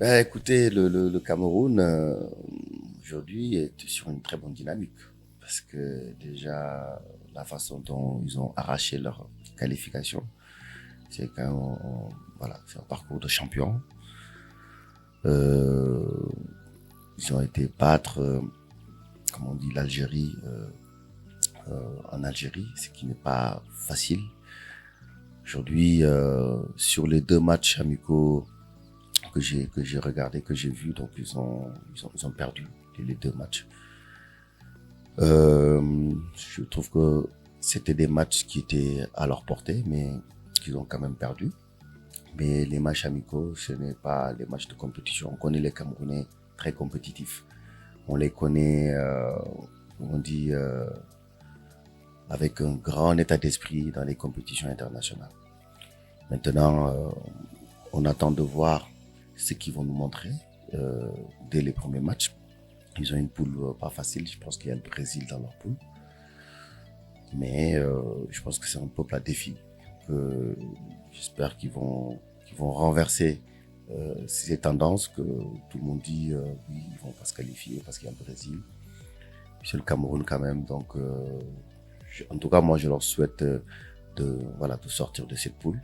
Écoutez, le Cameroun, aujourd'hui, est sur une très bonne dynamique. Parce que déjà, la façon dont ils ont arraché leur qualification, c'est voilà, c'est un parcours de champion. Euh, Ils ont été battre, comme on dit, l'Algérie en Algérie, ce qui n'est pas facile. Aujourd'hui, sur les deux matchs amicaux que j'ai regardé, que j'ai vu, donc ils ont perdu les deux matchs. Je trouve que c'était des matchs qui étaient à leur portée, mais qu'ils ont quand même perdu. Mais les matchs amicaux, ce n'est pas les matchs de compétition. On connaît les Camerounais très compétitifs. On les connaît, on dit, avec un grand état d'esprit dans les compétitions internationales. Maintenant, on attend de voir ce qu'ils vont nous montrer dès les premiers matchs. Ils ont une poule pas facile. Je pense qu'il y a le Brésil dans leur poule. Mais je pense que c'est un peuple à défi. J'espère qu'ils vont renverser ces tendances que tout le monde dit oui, ils vont pas se qualifier parce qu'il y a le Brésil. C'est le Cameroun quand même. Donc, en tout cas, moi, je leur souhaite de sortir de cette poule.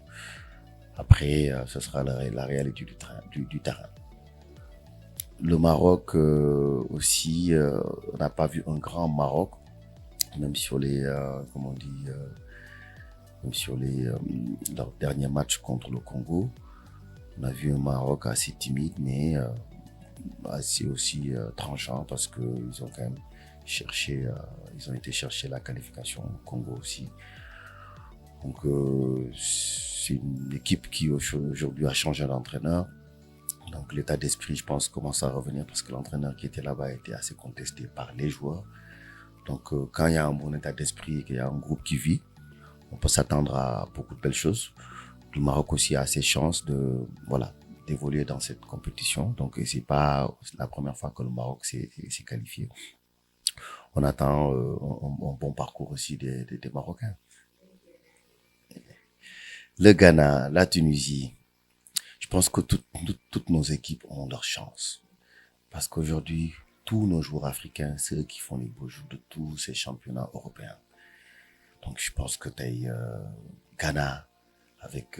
Après, ce sera la réalité du terrain. Le Maroc aussi, on n'a pas vu un grand Maroc, même sur les, comment on dit, même sur leurs derniers matchs contre le Congo. On a vu un Maroc assez timide, mais assez aussi tranchant parce qu'ils ont quand même ils ont été chercher la qualification au Congo aussi. Donc c'est une équipe qui aujourd'hui a changé d'entraîneur. Donc l'état d'esprit, je pense, commence à revenir parce que l'entraîneur qui était là-bas a été assez contesté par les joueurs. Donc quand il y a un bon état d'esprit et qu'il y a un groupe qui vit, on peut s'attendre à beaucoup de belles choses. Le Maroc aussi a ses chances d'évoluer dans cette compétition. Donc c'est pas la première fois que le Maroc s'est qualifié. On attend un bon parcours aussi des Marocains. Le Ghana, la Tunisie, je pense que toutes nos équipes ont leur chance. Parce qu'aujourd'hui, tous nos joueurs africains, c'est eux qui font les beaux jours de tous ces championnats européens. Donc je pense que Ghana, avec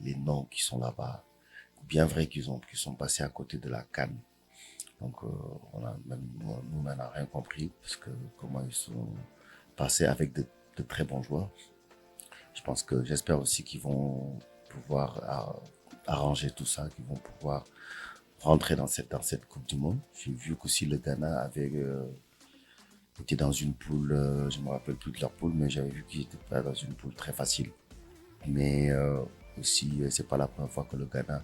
les noms qui sont là-bas, bien vrai qu'ils sont passés à côté de la CAN. Donc nous, on n'en a rien compris parce que comment ils sont passés avec de très bons joueurs. J'espère aussi qu'ils vont pouvoir arranger tout ça, qu'ils vont pouvoir rentrer dans cette Coupe du Monde. J'ai vu qu'aussi le Ghana avait été dans une poule, je ne me rappelle plus de leur poule, mais j'avais vu qu'ils étaient pas dans une poule très facile. Mais aussi, c'est pas la première fois que le Ghana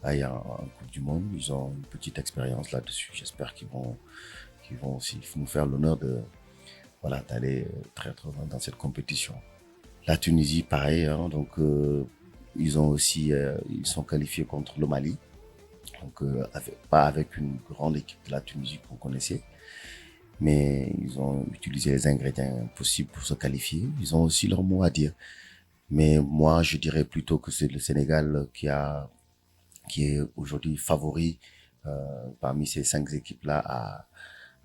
aille en Coupe du Monde. Ils ont une petite expérience là-dessus. J'espère qu'ils vont aussi nous faire l'honneur d'aller très très loin dans cette compétition. La Tunisie, pareil, hein, donc ils sont qualifiés contre le Mali, donc pas avec une grande équipe de la Tunisie qu'on connaissait, mais ils ont utilisé les ingrédients possibles pour se qualifier. Ils ont aussi leur mot à dire, mais moi je dirais plutôt que c'est le Sénégal qui est aujourd'hui favori parmi ces 5 équipes-là à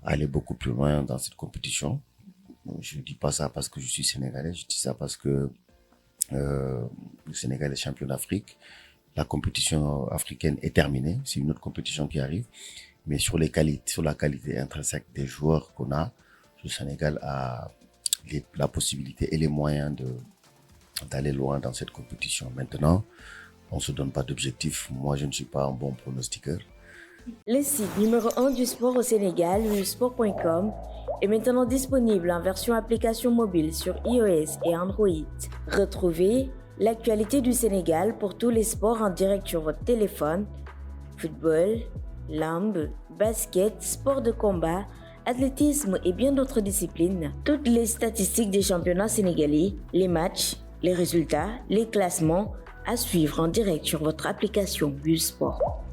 aller beaucoup plus loin dans cette compétition. Je ne dis pas ça parce que je suis sénégalais, je dis ça parce que le Sénégal est champion d'Afrique. La compétition africaine est terminée, c'est une autre compétition qui arrive. Mais sur la qualité intrinsèque des joueurs qu'on a, le Sénégal a la possibilité et les moyens d'aller loin dans cette compétition. Maintenant, on ne se donne pas d'objectif. Moi, je ne suis pas un bon pronostiqueur. Le site numéro 1 du sport au Sénégal, sport.com, est maintenant disponible en version application mobile sur iOS et Android. Retrouvez l'actualité du Sénégal pour tous les sports en direct sur votre téléphone: football, lambe, basket, sport de combat, athlétisme et bien d'autres disciplines. Toutes les statistiques des championnats sénégalais, les matchs, les résultats, les classements à suivre en direct sur votre application Sport.